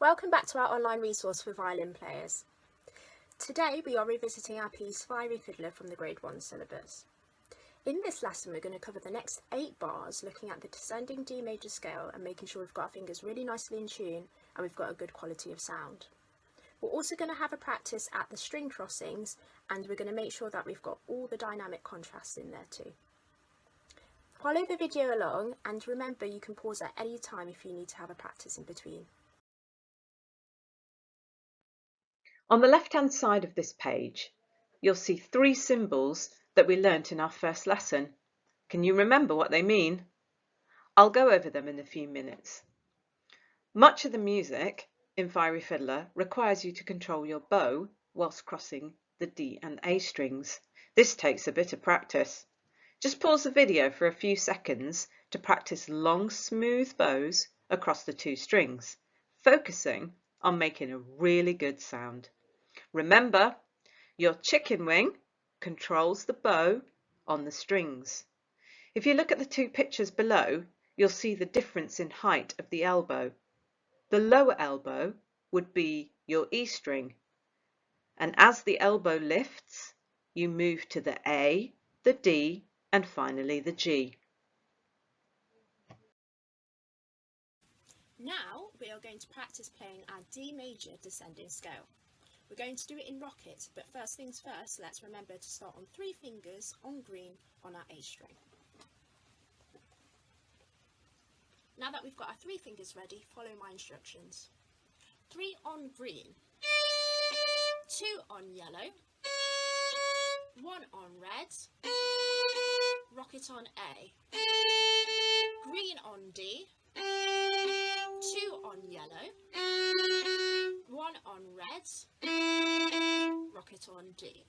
Welcome back to our online resource for violin players. Today we are revisiting our piece Fiery Fiddler from the Grade 1 syllabus. In this lesson we're going to cover the next 8 bars looking at the descending D major scale and making sure we've got our fingers really nicely in tune and we've got a good quality of sound. We're also going to have a practice at the string crossings and we're going to make sure that we've got all the dynamic contrasts in there too. Follow the video along and remember you can pause at any time if you need to have a practice in between. On the left-hand side of this page, you'll see 3 symbols that we learnt in our first lesson. Can you remember what they mean? I'll go over them in a few minutes. Much of the music in Fiery Fiddler requires you to control your bow whilst crossing the D and A strings. This takes a bit of practice. Just pause the video for a few seconds to practice long, smooth bows across the 2 strings, focusing on making a really good sound. Remember, your chicken wing controls the bow on the strings. If you look at the 2 pictures below, you'll see the difference in height of the elbow. The lower elbow would be your E string, and as the elbow lifts, you move to the A, the D, and finally the G. Now we are going to practice playing our D major descending scale. We're going to do it in rocket, but first things first, let's remember to start on 3 fingers on green on our A string. Now that we've got our 3 fingers ready, follow my instructions. 3 on green, 2 on yellow, 1 on red, rocket on A, green on D, 2 on yellow, 1 on red, rocket on D.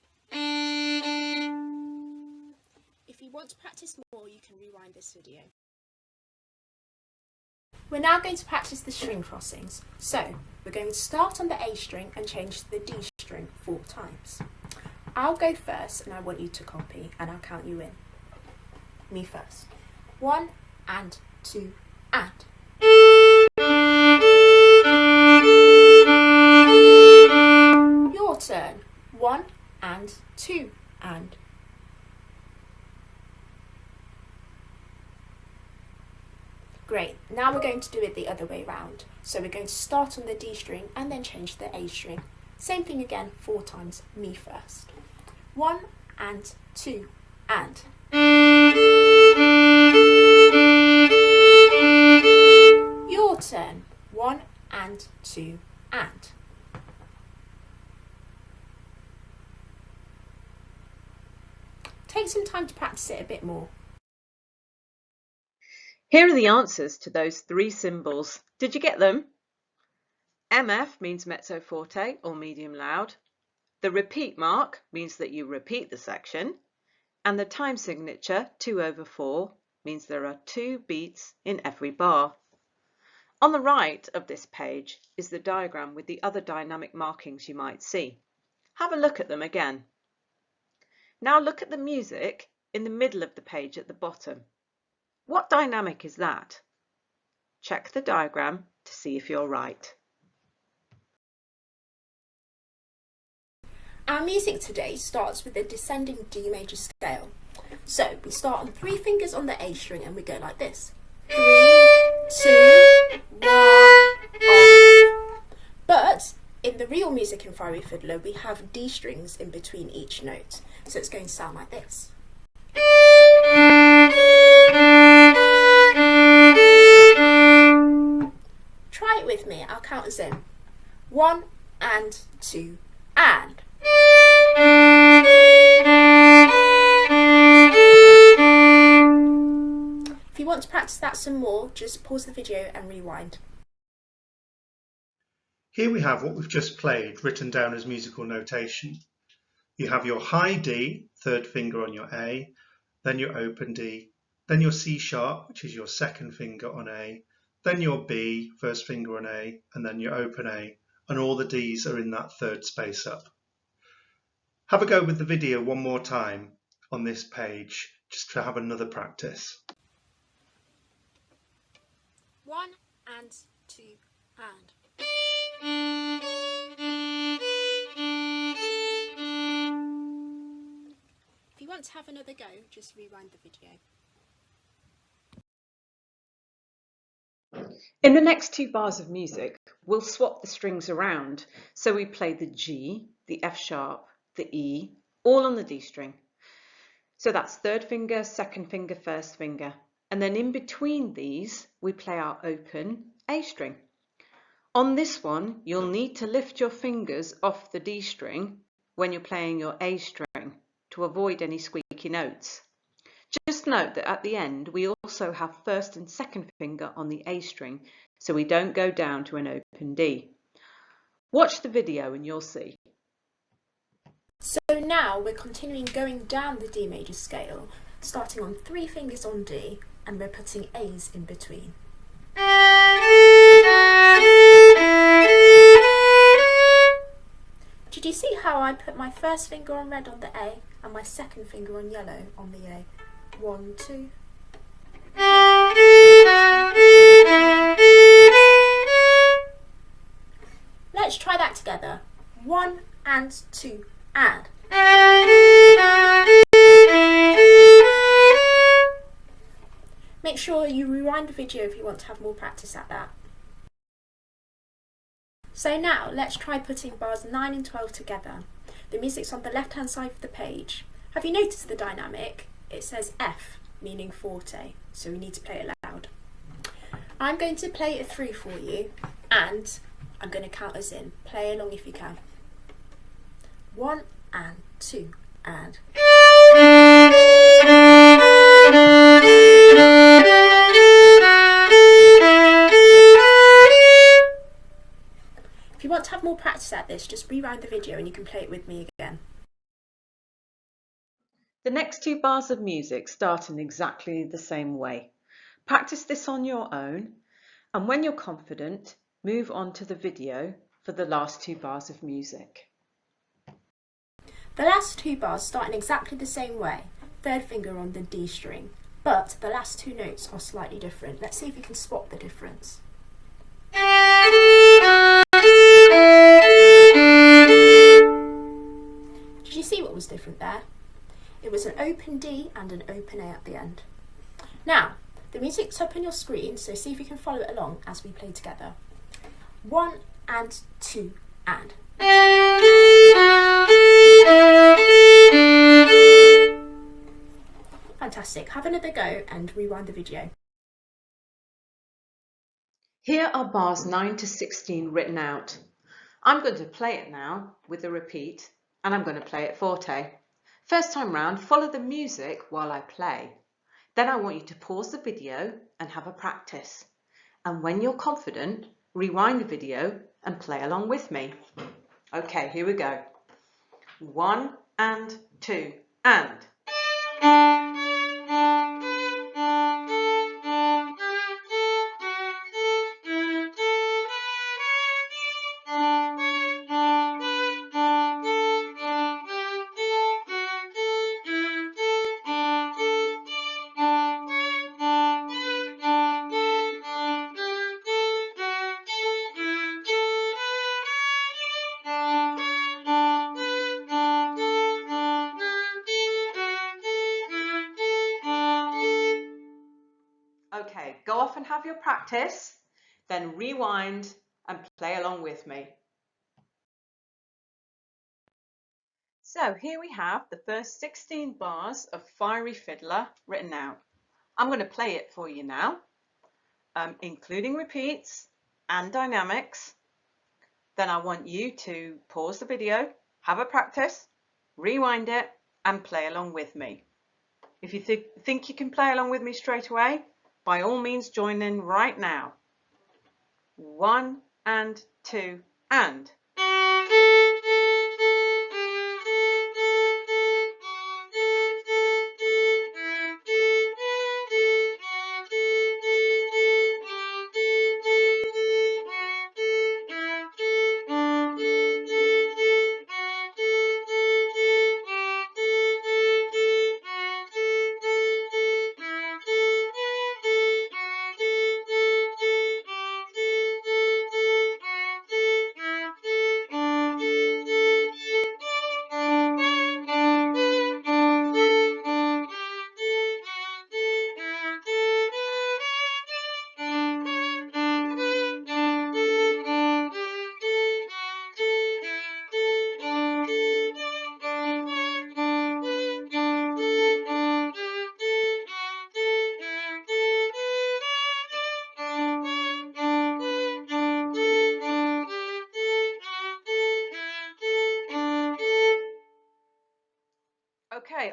If you want to practice more, you can rewind this video. We're now going to practice the string crossings. So, we're going to start on the A string and change to the D string 4 times. I'll go first and I want you to copy and I'll count you in. Me first. 1 and 2 and. Your turn. 1 and 2 and. Great, now we're going to do it the other way round. So we're going to start on the D string and then change to the A string. Same thing again 4 times, me first. 1 and 2 and. Your turn. 1 and 2 and. Take some time to practice it a bit more. Here are the answers to those 3 symbols. Did you get them? MF means mezzo forte or medium loud. The repeat mark means that you repeat the section. And the time signature 2/4 means there are 2 beats in every bar. On the right of this page is the diagram with the other dynamic markings you might see. Have a look at them again. Now look at the music in the middle of the page at the bottom. What dynamic is that? Check the diagram to see if you're right. Our music today starts with the descending D major scale. So we start on 3 fingers on the A string and we go like this. 3, 2, 1, off. But in the real music in Fiery Fiddler we have D strings in between each note. So it's going to sound like this. Try it with me, I'll count us in. 1 and 2 and. If you want to practice that some more, just pause the video and rewind. Here we have what we've just played written down as musical notation. You have your high D, 3rd finger on your A, then your open D, then your C sharp, which is your 2nd finger on A, then your B, 1st finger on A, and then your open A, and all the Ds are in that 3rd space up. Have a go with the video one more time on this page, just to have another practice. 1 and 2 and. want to have another go, just rewind the video. In the next 2 bars of music, we'll swap the strings around. So we play the G, the F sharp, the E, all on the D string. So that's 3rd finger, 2nd finger, 1st finger. And then in between these, we play our open A string. On this one, you'll need to lift your fingers off the D string when you're playing your A string to avoid any squeaky notes. Just note that at the end, we also have 1st and 2nd finger on the A string, so we don't go down to an open D. Watch the video and you'll see. So now we're continuing going down the D major scale, starting on 3 fingers on D, and we're putting A's in between. Did you see how I put my 1st finger on red on the A and my 2nd finger on yellow on the A? 1, 2. Let's try that together. 1 and 2 and. Make sure you rewind the video if you want to have more practice at that. So now let's try putting bars 9 and 12 together. The music's on the left hand side of the page. Have you noticed the dynamic? It says F, meaning forte, so we need to play it loud. I'm going to play it through for you, and I'm going to count us in. Play along if you can. 1 and 2 and. If you want to have more practice at this, just rewind the video and you can play it with me again. The next 2 bars of music start in exactly the same way. Practice this on your own, and when you're confident, move on to the video for the last 2 bars of music. The last 2 bars start in exactly the same way, 3rd finger on the D string, but the last 2 notes are slightly different. Let's see if you can spot the difference. Did you see what was different there? It was an open D and an open A at the end. Now, the music's up on your screen, so see if you can follow it along as we play together. 1 and 2 and. Fantastic. Have another go and rewind the video. Here are bars 9 to 16 written out. I'm going to play it now with a repeat, and I'm going to play it forte. First time round, follow the music while I play. Then I want you to pause the video and have a practice. And when you're confident, rewind the video and play along with me. Okay, here we go. 1 and 2 and. Okay, go off and have your practice, then rewind and play along with me. So here we have the first 16 bars of Fiery Fiddler written out. I'm going to play it for you now, including repeats and dynamics. Then I want you to pause the video, have a practice, rewind it and play along with me. If you think you can play along with me straight away, by all means join in right now. 1 and 2 and.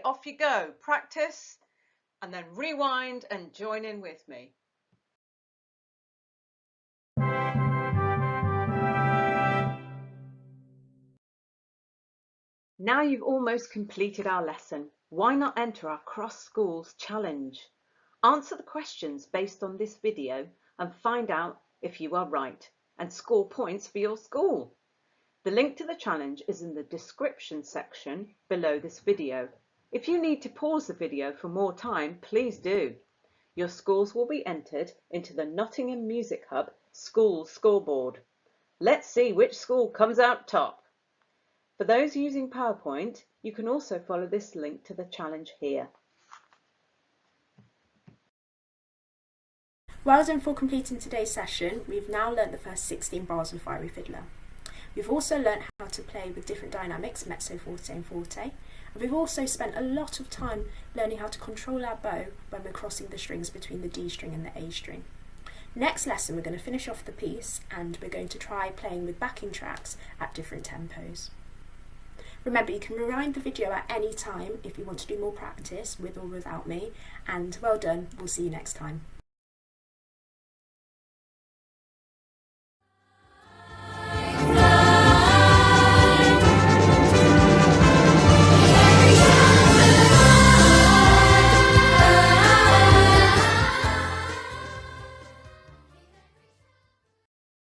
Okay, off you go. Practice and then rewind and join in with me. Now you've almost completed our lesson. Why not enter our Cross Schools challenge? Answer the questions based on this video and find out if you are right and score points for your school. The link to the challenge is in the description section below this video. If you need to pause the video for more time, please do. Your schools will be entered into the Nottingham Music Hub School Scoreboard. Let's see which school comes out top. For those using PowerPoint, you can also follow this link to the challenge here. Well done for completing today's session. We've now learnt the first 16 bars of Fiery Fiddler. We've also learnt how to play with different dynamics, mezzo, forte and forte. And we've also spent a lot of time learning how to control our bow when we're crossing the strings between the D string and the A string. Next lesson we're going to finish off the piece and we're going to try playing with backing tracks at different tempos. Remember, you can rewind the video at any time if you want to do more practice with or without me, and well done, we'll see you next time.